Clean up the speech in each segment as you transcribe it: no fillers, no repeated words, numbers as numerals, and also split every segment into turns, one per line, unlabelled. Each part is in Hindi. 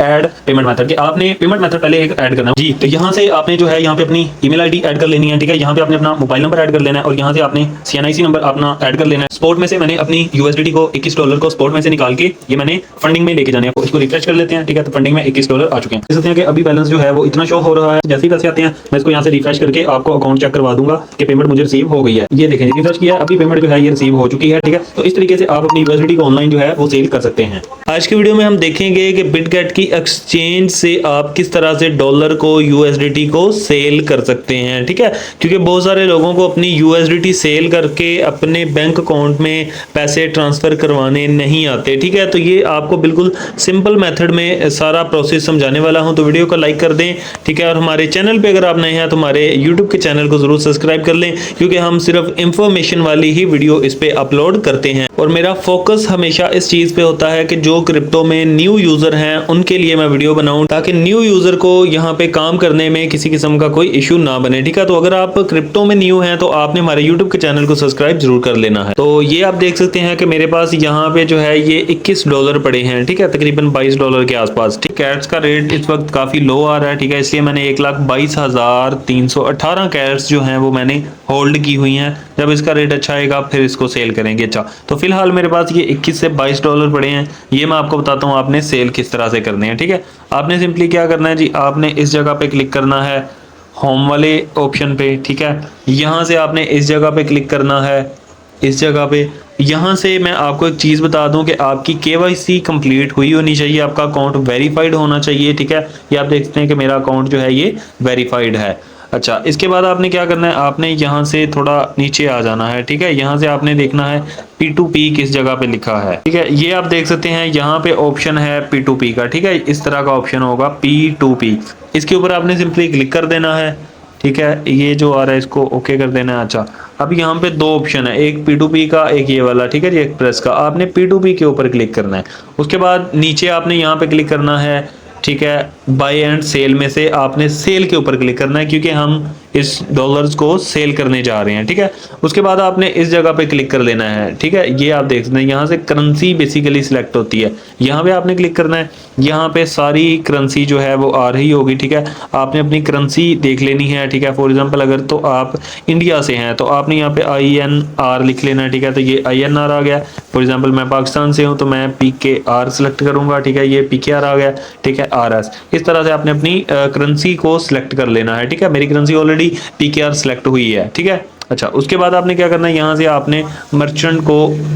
ऐड पेमेंट मेथड, कि आपने पेमेंट मेथड पहले एक ऐड करना है जी। तो यहाँ से आपने जो है यहाँ पे अपनी ईमेल आईडी ऐड कर लेनी है, ठीक है। यहाँ पे आपने अपना मोबाइल नंबर ऐड कर लेना है और यहाँ से आपने CNIC नंबर अपना ऐड कर लेना है। स्पोर्ट में से मैंने अपनी USDT को $21 को स्पोर्ट में से निकाल के ये मैंने फंडिंग में लेके जाने हैं। इसको रिफ्रेश कर लेते हैं, ठीक है। तो फंडिंग में $21 आ चुके हैं। देख सकते हैं कि अभी बैलेंस जो है वो इतना शो हो रहा है। जैसे ही पैसे आते हैं मैं इसको यहाँ से रिफ्रेश करके आपको अकाउंट चेक करवा दूंगा कि पेमेंट मुझे रिसीव हो गई है। ये देखें, रिफ्रेश किया, अभी पेमेंट जो है ये रिसीव हो चुकी है, ठीक है। तो इस तरीके से आप अपनी USDT को ऑनलाइन जो है वो सेल कर सकते हैं।
आज की वीडियो में हम देखेंगे कि बिटगेट की एक्सचेंज से आप किस तरह से डॉलर को USDT को सेल कर सकते हैं, ठीक है। क्योंकि बहुत सारे लोगों को अपनी USDT सेल करके अपने बैंक अकाउंट में पैसे ट्रांसफर करवाने नहीं आते, ठीक है। तो ये आपको बिल्कुल सिंपल मेथड में सारा प्रोसेस समझाने वाला हूं, तो वीडियो को लाइक कर दें, ठीक है। और हमारे चैनल पे अगर आप नए हैं तो हमारे यूट्यूब के चैनल को जरूर सब्सक्राइब कर लें, क्योंकि हम सिर्फ इंफॉर्मेशन वाली ही वीडियो इस पे अपलोड करते हैं। और मेरा फोकस हमेशा इस चीज पे होता है कि जो क्रिप्टो में न्यू यूजर हैं उनके लिए मैं वीडियो बनाऊं, ताकि न्यू यूजर को यहाँ पे काम करने में किसी किस्म का कोई इशू ना बने, ठीक है। तो अगर आप क्रिप्टो में न्यू हैं तो आपने हमारे यूट्यूब के चैनल को सब्सक्राइब जरूर कर लेना है। तो ये आप देख सकते हैं कि मेरे पास यहाँ पे जो है ये $21 पड़े हैं, ठीक है, तकरीबन $22 के आसपास, ठीक। कैट्स का रेट इस वक्त काफी लो आ रहा है, ठीक है, इसलिए मैंने 1,22,318 कैट्स जो हैं वो मैंने होल्ड की हुई हैं। जब इसका रेट अच्छा आएगा फिर इसको सेल करेंगे। अच्छा, तो फिलहाल मेरे पास ये 21 से $22 पड़े हैं। ये मैं आपको बताता हूँ आपने सेल किस तरह से करने हैं, ठीक है। आपने सिंपली क्या करना है जी, आपने इस जगह पे क्लिक करना है होम वाले ऑप्शन पे, ठीक है। यहाँ से आपने इस जगह पे क्लिक करना है, इस जगह पे। यहाँ से मैं आपको एक चीज़ बता दूं कि आपकी KYC कंप्लीट हुई होनी चाहिए, आपका अकाउंट वेरीफाइड होना चाहिए, ठीक है। ये आप देखते हैं कि मेरा अकाउंट जो है ये वेरीफाइड है। अच्छा, इसके बाद आपने क्या करना है, आपने यहाँ से थोड़ा नीचे आ जाना है, ठीक है। यहाँ से आपने देखना है P2P किस जगह पे लिखा है, ठीक है। ये आप देख सकते हैं यहाँ पे ऑप्शन है P2P का, ठीक है। इस तरह का ऑप्शन होगा P2P, इसके ऊपर आपने सिंपली क्लिक कर देना है, ठीक है। ये जो आ रहा है इसको ओके कर देना है। अच्छा, अब यहाँ पे दो ऑप्शन है, एक P2P का, एक ये वाला, ठीक है जी, एक्सप्रेस का। आपने P2P के ऊपर क्लिक करना है। उसके बाद नीचे आपने यहाँ पे क्लिक करना है, ठीक है। बाय एंड सेल में से आपने सेल के ऊपर क्लिक करना है, क्योंकि हम इस डॉलर्स को सेल करने जा रहे हैं, ठीक है। उसके बाद आपने इस जगह पे क्लिक कर लेना है, ठीक है। ये आप देख सकते हैं यहाँ से करेंसी बेसिकली सिलेक्ट होती है, यहाँ पे आपने क्लिक करना है। यहाँ पे सारी करेंसी जो है वो आ रही होगी, ठीक है। आपने अपनी करेंसी देख लेनी है, ठीक है। फॉर एग्जांपल अगर तो आप इंडिया से हैं तो आपने यहाँ पे INR लिख लेना है, ठीक है। तो ये INR आ गया। फॉर एग्जांपल मैं पाकिस्तान से हूँ तो मैं PKR सेलेक्ट करूंगा, ठीक है। ये PKR आ गया, ठीक है, RS। इस तरह से आपने अपनी करेंसी को सिलेक्ट कर लेना है, ठीक है। मेरी करेंसी ऑलरेडी PKR सेलेक्ट हुई है, ठीक है। अच्छा, उसके बाद आपने क्या करना है, यहाँ से आपने मर्चेंट को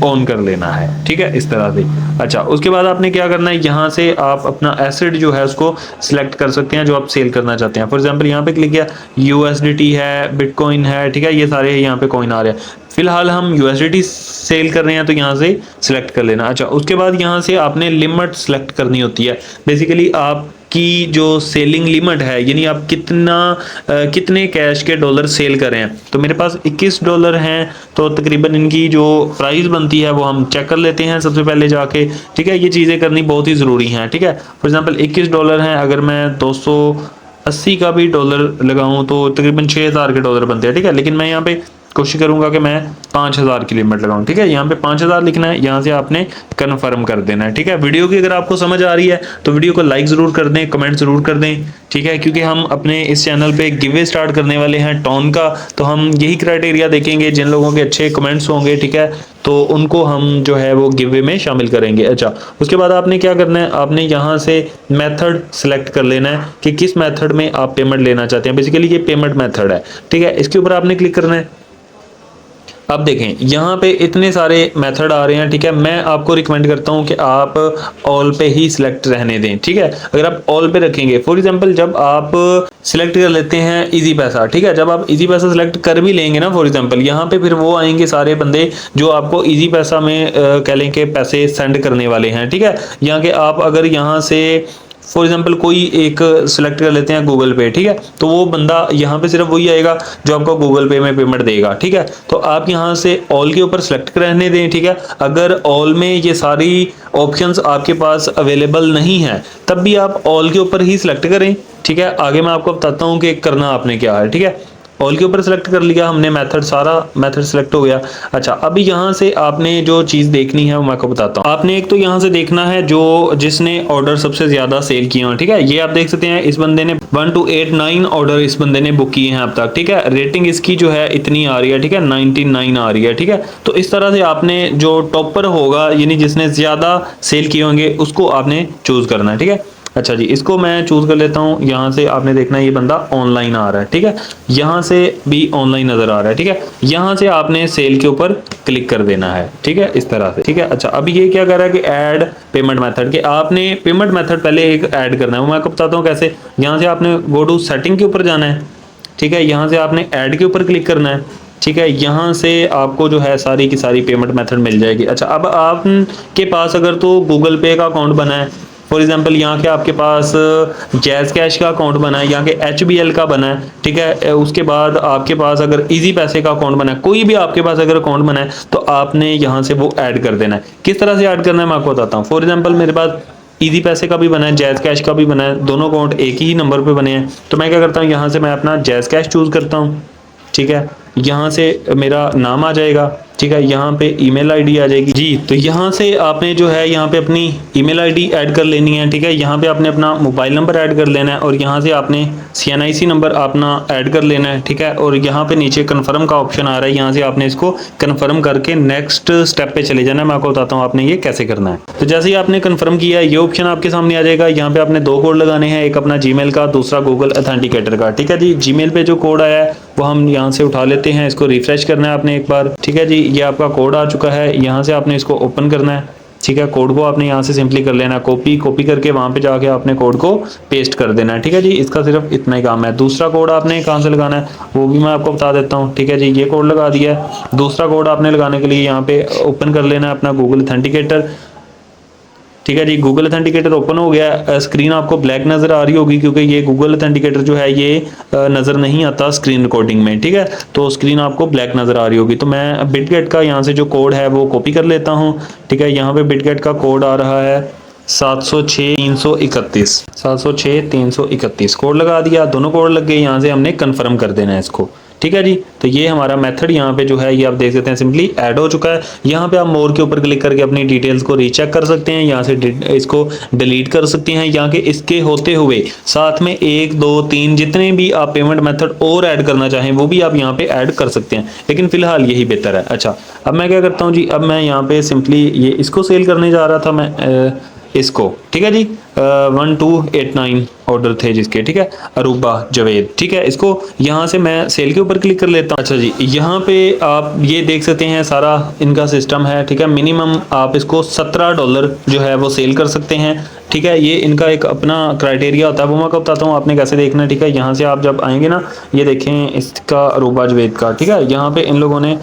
ऑन कर लेना है, ठीक है, इस तरह से। अच्छा, उसके बाद आपने क्या करना है, यहाँ से आप अपना एसेट जो है उसको सिलेक्ट कर सकते हैं जो आप सेल करना चाहते हैं। फॉर एग्जांपल यहाँ पे क्लिक किया, USDT है, बिटकॉइन है, ठीक है, ये सारे यहाँ पे कॉइन आ रहे हैं। फिलहाल हम USDT सेल कर रहे हैं तो यहाँ से सिलेक्ट कर लेना। अच्छा, उसके बाद यहाँ से आपने लिमिट सेलेक्ट करनी होती है। बेसिकली आपकी जो सेलिंग लिमिट है, यानी आप कितने कैश के डॉलर सेल कर रहे हैं। तो मेरे पास $21 हैं, तो तकरीबन इनकी जो प्राइस बनती है वो हम चेक कर लेते हैं सबसे पहले जाके, ठीक है। ये चीज़ें करनी बहुत ही ज़रूरी हैं, ठीक है। फॉर एग्जांपल $21 हैं, अगर मैं 280 का भी डॉलर लगाऊं तो तकरीबन 6000 के डॉलर बनते हैं, ठीक है। लेकिन मैं यहाँ पे कोशिश करूंगा कि मैं 5000 की लिमिट लगाऊं, ठीक है। यहाँ पे 5000 लिखना है, यहाँ से आपने कन्फर्म कर देना है, ठीक है। वीडियो की अगर आपको समझ आ रही है तो वीडियो को लाइक जरूर कर दें, कमेंट जरूर कर दें, ठीक है। क्योंकि हम अपने इस चैनल पे गिवे स्टार्ट करने वाले हैं टॉन का, तो हम यही क्राइटेरिया देखेंगे, जिन लोगों के अच्छे कमेंट्स होंगे, ठीक है, तो उनको हम जो है वो गिवे में शामिल करेंगे। अच्छा, उसके बाद आपने क्या करना है, आपने यहाँ से मेथड सेलेक्ट कर लेना है कि किस मेथड में आप पेमेंट लेना चाहते हैं। बेसिकली ये पेमेंट मेथड है, ठीक है। इसके ऊपर आपने क्लिक करना है। अब देखें यहाँ पे इतने सारे मेथड आ रहे हैं, ठीक है। मैं आपको रिकमेंड करता हूँ कि आप ऑल पे ही सिलेक्ट रहने दें, ठीक है। अगर आप ऑल पे रखेंगे, फॉर एग्जांपल जब आप सिलेक्ट कर लेते हैं इजी पैसा, ठीक है, जब आप इजी पैसा सिलेक्ट कर भी लेंगे ना, फॉर एग्जांपल यहाँ पे फिर वो आएंगे सारे बंदे जो आपको इजी पैसा में कह लें कि पैसे सेंड करने वाले हैं, ठीक है। यहाँ के आप अगर यहाँ से फॉर एग्जांपल कोई एक सिलेक्ट कर लेते हैं गूगल पे, ठीक है, तो वो बंदा यहाँ पे सिर्फ वही आएगा जो आपको गूगल पे में पेमेंट देगा, ठीक है। तो आप यहाँ से ऑल के ऊपर सिलेक्ट रहने दें, ठीक है। अगर ऑल में ये सारी ऑप्शंस आपके पास अवेलेबल नहीं है तब भी आप ऑल के ऊपर ही सिलेक्ट करें, ठीक है। आगे मैं आपको बताता हूँ कि करना आपने क्या है, ठीक है। ऑल के ऊपर सेलेक्ट कर लिया हमने, मेथड सारा मेथड सेलेक्ट हो गया। अच्छा, अभी यहाँ से आपने जो चीज़ देखनी है वो मैं आपको बताता हूँ। आपने एक तो यहाँ से देखना है जो जिसने ऑर्डर सबसे ज़्यादा सेल किए हो, ठीक है। ये आप देख सकते हैं इस बंदे ने 1 to 8 9 ऑर्डर इस बंदे ने बुक किए हैं अब तक, ठीक है। रेटिंग इसकी जो है इतनी आ रही है, ठीक है, 99 आ रही है, ठीक है। तो इस तरह से आपने जो टॉपर होगा यानी जिसने ज़्यादा सेल किए होंगे उसको आपने चूज़ करना है, ठीक है। अच्छा जी, इसको मैं चूज़ कर लेता हूँ। यहाँ से आपने देखना है ये बंदा ऑनलाइन आ रहा है, ठीक है। यहाँ से भी ऑनलाइन नज़र आ रहा है, ठीक है। यहाँ से आपने सेल के ऊपर क्लिक कर देना है, ठीक है, इस तरह से, ठीक है। अच्छा, अभी ये क्या कर रहा है कि ऐड पेमेंट मेथड, के आपने पेमेंट मेथड पहले एक ऐड करना है, वो मैं आपको बताता हूँ कैसे। यहाँ से आपने गो टू सेटिंग के ऊपर जाना है, ठीक है। यहाँ से आपने ऐड के ऊपर क्लिक करना है, ठीक है। यहाँ से आपको जो है सारी की सारी पेमेंट मेथड मिल जाएगी। अच्छा, अब आपके पास अगर तो गूगल पे का अकाउंट बना है, फॉर एग्जांपल यहाँ के आपके पास जैज़ कैश का अकाउंट बना है, यहाँ के HBL का बना है, ठीक है। उसके बाद आपके पास अगर इजी पैसे का अकाउंट बना है, कोई भी आपके पास अगर अकाउंट बना है तो आपने यहाँ से वो ऐड कर देना है। किस तरह से ऐड करना है मैं आपको बताता हूँ। फॉर एग्जाम्पल मेरे पास इजी पैसे का भी बना है, जैज़ कैश का भी बना है, दोनों अकाउंट एक ही नंबर पे बने हैं। तो मैं क्या करता हूँ, यहाँ से मैं अपना जैज़ कैश चूज़ करता हूँ, ठीक है। यहाँ से मेरा नाम आ जाएगा, ठीक है। यहाँ पे ईमेल आईडी आ जाएगी जी। तो यहाँ से आपने जो है यहाँ पे अपनी ईमेल आईडी ऐड कर लेनी है, ठीक है। यहाँ पे आपने अपना मोबाइल नंबर ऐड कर लेना है और यहाँ से आपने CNIC नंबर अपना ऐड कर लेना है, ठीक है। और यहाँ पे नीचे कन्फर्म का ऑप्शन आ रहा है, यहाँ से आपने इसको कन्फर्म करके नेक्स्ट स्टेप पे चले जाना है। मैं आपको बताता हूँ आपने ये कैसे करना है। तो जैसे ही आपने कन्फर्म किया ये ऑप्शन आपके सामने आ जाएगा। यहाँ पे आपने 2 कोड लगाने हैं, एक अपना जीमेल का, दूसरा गूगल ऑथेंटिकेटर का, ठीक है जी। जीमेल पे जो कोड आया है वो हम यहाँ से उठा लेते हैं, इसको रिफ्रेश करना है आपने एक बार, ठीक है जी। ये आपका कोड आ चुका है, यहाँ से आपने इसको ओपन करना है, ठीक है। कोड को आपने यहाँ से सिंपली कर लेना है कॉपी करके वहाँ पे जाके आपने कोड को पेस्ट कर देना है, ठीक है जी। इसका सिर्फ इतना ही काम है। दूसरा कोड आपने कहाँ से लगाना है वो भी मैं आपको बता देता हूँ, ठीक है जी। ये कोड लगा दिया है। दूसरा कोड आपने लगाने के लिए यहाँ पे ओपन कर लेना है अपना गूगल ऑथेंटिकेटर, ठीक है जी। गूगल ऑथेंटिकेटर ओपन हो गया। स्क्रीन आपको ब्लैक नज़र आ रही होगी क्योंकि ये गूगल ऑथेंटिकेटर जो है ये नज़र नहीं आता स्क्रीन रिकॉर्डिंग में, ठीक है। तो स्क्रीन आपको ब्लैक नज़र आ रही होगी। तो मैं बिटगेट का यहाँ से जो कोड है वो कॉपी कर लेता हूँ, ठीक है। यहाँ पे बिटगेट का कोड आ रहा है 706-331 कोड लगा दिया। दोनों कोड लग गए। यहाँ से हमने कन्फर्म कर देना है इसको, ठीक है जी। तो ये हमारा मेथड यहाँ पे जो है ये आप देख सकते हैं सिंपली ऐड हो चुका है। यहाँ पे आप मोर के ऊपर क्लिक करके अपनी डिटेल्स को रीचेक कर सकते हैं, यहाँ से इसको डिलीट कर सकते हैं। यहाँ के इसके होते हुए साथ में 1 2 3 जितने भी आप पेमेंट मेथड और ऐड करना चाहें वो भी आप यहाँ पे ऐड कर सकते हैं, लेकिन फिलहाल यही बेहतर है। अच्छा, अब मैं क्या करता हूँ जी, अब मैं यहाँ पे सिंपली ये इसको सेल करने जा रहा था मैं इसको, ठीक है जी। 1 to 8 9 ऑर्डर थे जिसके, ठीक है, अरूबा जवेद, ठीक है। इसको यहाँ से मैं सेल के ऊपर क्लिक कर लेता हूँ। अच्छा जी, यहाँ पे आप ये देख सकते हैं सारा इनका सिस्टम है, ठीक है। मिनिमम आप इसको $17 जो है वो सेल कर सकते हैं, ठीक है। ये इनका एक अपना क्राइटेरिया होता है, वो मैं आपको बताता हूँ आपने कैसे देखना है, ठीक है। यहाँ से आप जब आएंगे ना, ये देखें इसका अरूबा जवेद का, ठीक है। यहाँ पे इन लोगों ने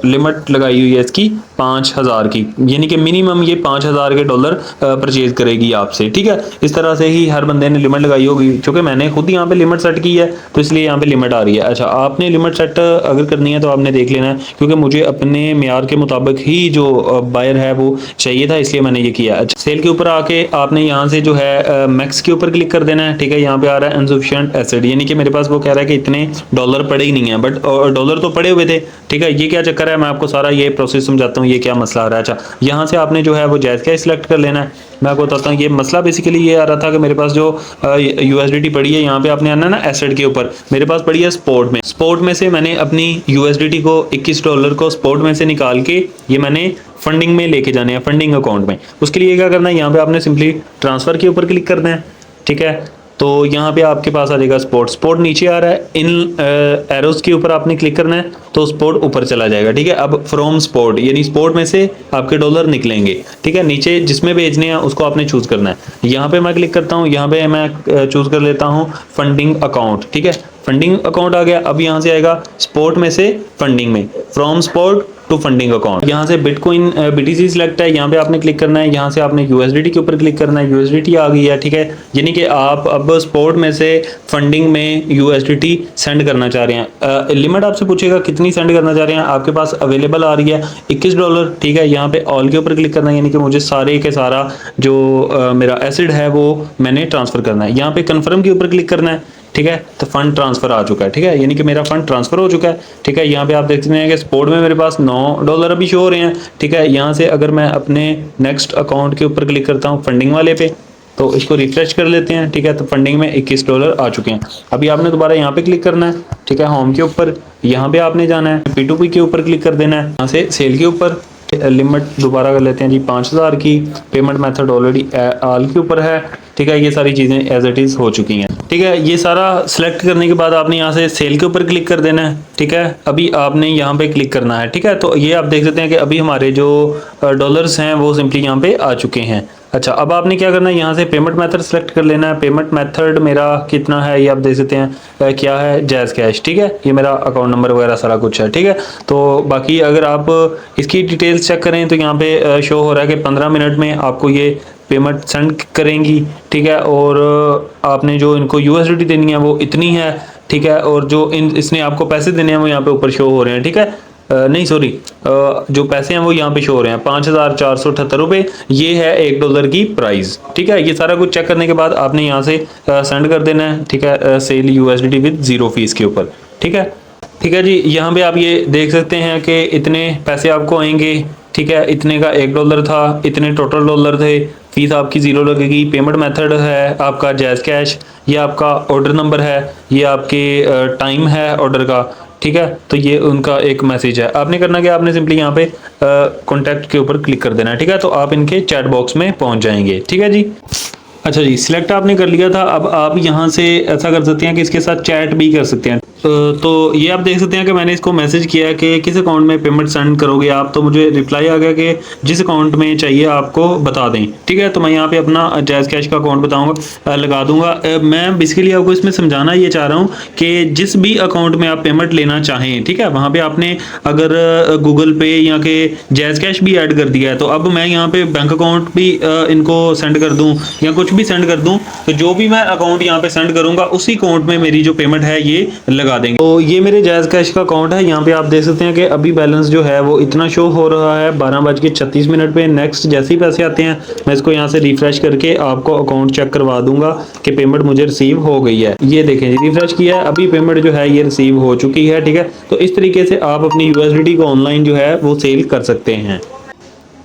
लिमिट लगाई हुई है इसकी 5000 की, यानी कि मिनिमम ये 5000 के डॉलर परचेज करेगी आपसे, ठीक है। इस तरह से ही हर बंदे ने लिमिट लगाई होगी। चूंकि मैंने खुद यहाँ पे लिमिट सेट की है तो इसलिए यहाँ पे लिमिट आ रही है। अच्छा, आपने लिमिट सेट अगर करनी है तो आपने देख लेना है, क्योंकि मुझे अपने मेयार के मुताबिक ही जो बायर है वो चाहिए था, इसलिए मैंने ये किया। अच्छा, सेल के ऊपर आके आपने यहाँ से जो है मैक्स के ऊपर क्लिक कर देना है, ठीक है। यहाँ पे आ रहा है इनसफिशिएंट एसेट, यानी कि मेरे पास वो कह रहा है कि इतने डॉलर पड़े ही नहीं है, बट डॉलर तो पड़े हुए थे, ठीक है। ये क्या चक्कर है, मैं आपको सारा ये प्रोसेस समझाता हूँ, ये क्या मसला आ रहा है। अच्छा, यहाँ से आपने जो है वो जायज़ कैश सिलेक्ट कर लेना है। मैं आपको बताता हूँ ये मसला बेसिकली ये आ रहा था कि मेरे पास जो USDT पड़ी है, यहाँ पे आपने आना ना एसेट के ऊपर, मेरे पास पड़ी है स्पोर्ट में से मैंने अपनी USDT को $21 को स्पोर्ट में से निकाल के ये मैंने फंडिंग में लेके जाने हैं, फंडिंग अकाउंट में। उसके लिए क्या करना है, यहाँ पे आपने सिंपली ट्रांसफ़र के ऊपर क्लिक करना है, ठीक है। तो यहाँ पे आपके पास आ जाएगा स्पोर्ट नीचे आ रहा है, इन एरोस के ऊपर आपने क्लिक करना है तो स्पोर्ट ऊपर चला जाएगा, ठीक है। अब फ्रॉम स्पोर्ट यानी स्पोर्ट में से आपके डॉलर निकलेंगे, ठीक है। नीचे जिसमें भेजने हैं उसको आपने चूज़ करना है। यहाँ पे मैं क्लिक करता हूँ, यहाँ पे मैं चूज़ कर लेता हूँ फंडिंग अकाउंट, ठीक है। फंडिंग अकाउंट आ गया। अब यहाँ से आएगा स्पोर्ट में से फंडिंग में, from spot to funding account. यहाँ से बिटकॉइन BTC सिलेक्ट है, यहाँ पे आपने क्लिक करना है। यहाँ से आपने USDT के ऊपर क्लिक करना है, USDT आ गई है, ठीक है। यानी कि आप अब स्पोर्ट में से फंडिंग में USDT सेंड करना चाह रहे हैं। लिमिट आपसे पूछेगा कितनी सेंड करना चाह रहे हैं, आपके पास अवेलेबल आ रही है $21, ठीक है। यहाँ पे ऑल के ऊपर क्लिक करना है, यानी कि मुझे सारे के सारा जो मेरा एसिड है वो मैंने ट्रांसफ़र करना है। यहाँ पे कन्फर्म के ऊपर क्लिक करना है, ठीक है, तो फंड ट्रांसफर आ चुका है, ठीक है, यानी कि मेरा फंड ट्रांसफर हो चुका है, ठीक है। यहाँ पे आप देख सकते हैं कि स्पोर्ट में मेरे पास $9 अभी शो हो रहे हैं, ठीक है। यहाँ से अगर मैं अपने नेक्स्ट अकाउंट के ऊपर क्लिक करता हूँ फंडिंग वाले पे, तो इसको रिफ्रेश कर लेते हैं, ठीक है, तो फंडिंग में $21 आ चुके हैं। अभी आपने दोबारा यहाँ पे क्लिक करना है, ठीक है, होम के ऊपर, यहाँ पे आपने जाना है, P2P के ऊपर क्लिक कर देना है, यहाँ से सेल के ऊपर लिमिट दोबारा कर लेते हैं जी 5000 की, पेमेंट मेथड ऑलरेडी ऑल के ऊपर है, ठीक है। ये सारी चीज़ें एज इट इज़ हो चुकी हैं, ठीक है। ये सारा सिलेक्ट करने के बाद आपने यहाँ से सेल के ऊपर क्लिक कर देना है, ठीक है। अभी आपने यहाँ पे क्लिक करना है, ठीक है। तो ये आप देख सकते हैं कि अभी हमारे जो डॉलर्स हैं वो सिंपली यहाँ पे आ चुके हैं। अच्छा, अब आपने क्या करना है, यहाँ से पेमेंट मेथड सेलेक्ट कर लेना है। पेमेंट मेथड मेरा कितना है ये आप देख सकते हैं, क्या है, जैज़ कैश, ठीक है। ये मेरा अकाउंट नंबर वगैरह सारा कुछ है, ठीक है। तो बाकी अगर आप इसकी डिटेल्स चेक करें तो यहाँ पे शो हो रहा है कि 15 मिनट में आपको ये पेमेंट सेंड करेंगी, ठीक है। और आपने जो इनको USDT देनी है वो इतनी है, ठीक है। और जो इसने आपको पैसे देने हैं वो यहाँ पे ऊपर शो हो रहे हैं, ठीक है। नहीं सॉरी, जो पैसे हैं वो यहाँ पे शो हो रहे हैं 5478 रुपये, ये है $1 की प्राइस, ठीक है। ये सारा कुछ चेक करने के बाद आपने यहाँ से सेंड कर देना है, ठीक है, सेल USDT विद 0 फीस के ऊपर, ठीक है। ठीक है जी, यहाँ पे आप ये देख सकते हैं कि इतने पैसे आपको आएंगे, ठीक है। इतने का $1 था, इतने टोटल डॉलर थे, फीस आपकी 0 लगेगी। पेमेंट मेथड है आपका जैज़ कैश, ये आपका ऑर्डर नंबर है, ये आपके टाइम है ऑर्डर का, ठीक है। तो ये उनका एक मैसेज है। आपने करना क्या, आपने सिंपली यहाँ पे कॉन्टैक्ट के ऊपर क्लिक कर देना है, ठीक है। तो आप इनके चैट बॉक्स में पहुँच जाएंगे, ठीक है जी। अच्छा जी, सिलेक्ट आपने कर लिया था। अब आप यहाँ से ऐसा कर सकते हैं कि इसके साथ चैट भी कर सकते हैं। तो ये आप देख सकते हैं कि मैंने इसको मैसेज किया कि किस अकाउंट में पेमेंट सेंड करोगे आप, तो मुझे रिप्लाई आ गया कि जिस अकाउंट में चाहिए आपको बता दें, ठीक है। तो मैं यहाँ पे अपना जैज़ कैश का अकाउंट बताऊँगा, लगा दूंगा। मैं बेसिकली आपको इसमें समझाना ये चाह रहा हूँ कि जिस भी अकाउंट में आप पेमेंट लेना चाहें, ठीक है, वहाँ पर आपने अगर गूगल पे या के जैज़ कैश भी ऐड कर दिया है, तो अब मैं यहाँ पे बैंक अकाउंट भी इनको सेंड कर दूँ या कुछ भी सेंड कर दूं, तो जो भी मैं अकाउंट यहाँ पे सेंड करूंगा उसी अकाउंट में मेरी जो पेमेंट है ये लगा देंगे। तो ये मेरे जैज़ कैश का अकाउंट है। यहाँ पे आप देख सकते हैं कि अभी बैलेंस जो है वो इतना शो हो रहा है 12:36 पे। नेक्स्ट जैसे ही पैसे आते हैं मैं इसको यहाँ से रिफ्रेश करके आपको अकाउंट चेक करवा दूंगा कि पेमेंट मुझे रिसीव हो गई है। ये देखें, रिफ्रेश किया है, अभी पेमेंट जो है ये रिसीव हो चुकी है, ठीक है। तो इस तरीके से आप अपनी USDT को ऑनलाइन जो है वो सेल कर सकते हैं।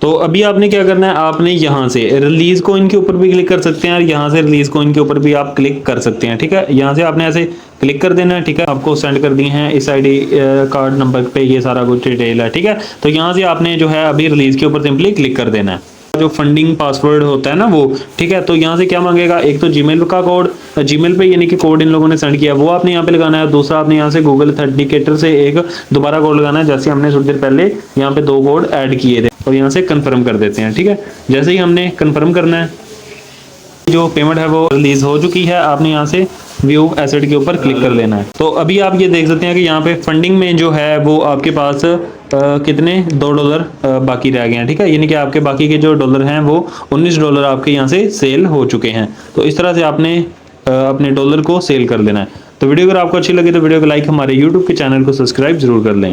तो अभी आपने क्या करना है, आपने यहाँ से रिलीज कॉइन के ऊपर भी क्लिक कर सकते हैं और यहाँ से रिलीज कॉइन के ऊपर भी आप क्लिक कर सकते हैं, ठीक है। यहाँ से आपने ऐसे क्लिक कर देना है, ठीक है। आपको सेंड कर दी हैं इस ID कार्ड नंबर पे, ये सारा कुछ डिटेल है, ठीक है। तो यहाँ से आपने जो है अभी रिलीज के ऊपर सिंपली क्लिक कर देना है। जो फंडिंग पासवर्ड होता है ना वो, ठीक है। तो यहाँ से क्या मांगेगा, एक तो जीमेल का कोड, जीमेल पे यानी कि कोड इन लोगों ने सेंड किया वो आपने यहाँ पे लगाना है। दूसरा आपने यहाँ से गूगल ऑथेंटिकेटर से एक दोबारा कोड लगाना है, जैसे हमने थोड़ी देर पहले यहाँ पे 2 कोड ऐड किए थे, और यहाँ से कंफर्म कर देते हैं, ठीक है। जैसे ही हमने कंफर्म करना है, जो पेमेंट है वो रिलीज हो चुकी है, आपने यहाँ से व्यू एसेट के ऊपर क्लिक कर लेना है। तो अभी आप ये देख सकते हैं कि यहाँ पे फंडिंग में जो है वो आपके पास कितने $2 बाकी रह गए हैं, ठीक है। यानी कि आपके बाकी के जो डॉलर हैं वो $19 आपके यहाँ से सेल हो चुके हैं। तो इस तरह से आपने अपने डॉलर को सेल कर देना है। तो वीडियो अगर आपको अच्छी लगी तो वीडियो को लाइक, हमारे YouTube के चैनल को सब्सक्राइब जरूर कर लें।